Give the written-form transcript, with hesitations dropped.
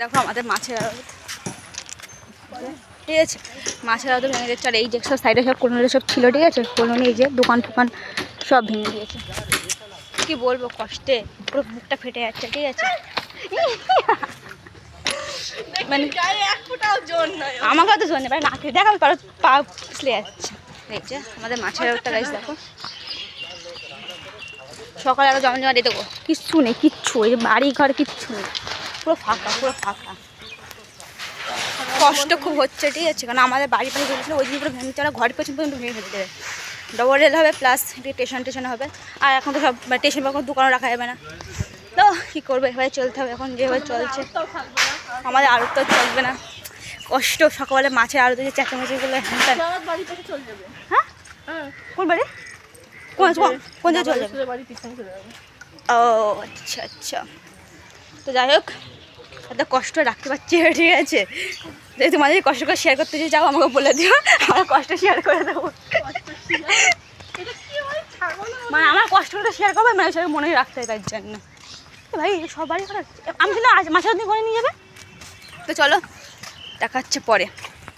দেখো আমাদের মাছের আড়ত, ঠিক আছে, মাছের আড়ত ভেঙে যাচ্ছে। আর এই যে সব সাইডে সব কলোনি সব ছিল, ঠিক আছে, কলোনি এই যে দোকান টোকান সব ভেঙে দিয়েছে। কি বলবো, কষ্টে পুরো মুখটা ফেটে যাচ্ছে, ঠিক আছে। মানে আমাকে তো জোর নেই, না খেয়ে দেখ আমি পা পিছলে যাচ্ছে। এই যে আমাদের মাছের আড়তটা গাইস দেখো, সকালে আরো জমা জমা দিয়ে দেবো, কিচ্ছু নেই, কিচ্ছু এই বাড়ি ঘর কিচ্ছু নেই, পুরো ফাঁকা, পুরো ফাঁকা। কষ্ট খুব হচ্ছে, ঠিক আছে, কারণ আমাদের বাড়ি বাড়ি বলেছিল ওই দিকে ভেঙে চলা ঘর পেছন পর্যন্ত ভেঙে ফেলতে দেবে। ডবল রেল হবে প্লাস স্টেশন টেশন হবে। আর এখন তো সব স্টেশন বা কোনো দোকানও রাখা যাবে না, তো কী করবো, এভাবে চলতে হবে এখন যেভাবে চলছে। আমাদের আড়ত তো চলবে না, কষ্ট। সকালে মাছের আড়ত যে চেঁচামেচিগুলো, হ্যাঁ হ্যাঁ, কোন বাড়ি, কোন কোন জায়গায় চলে যাবে? ও আচ্ছা আচ্ছা, তো যাই হোক, এত কষ্ট রাখতে পারছি, ঠিক আছে। যদি তোমাদের কষ্ট করে শেয়ার করতে যাও আমাকে বলে দিও, আমার কষ্ট শেয়ার করে দেবো। মানে আমার কষ্টটা শেয়ার করবে, মানে সেটা মনে রাখতে হয়, তার জন্য। ভাই সব বাড়ি খারাপ, আমি ছিল আজ মাছের দিন করে নিয়ে যাবে। তো চলো দেখা হচ্ছে পরে।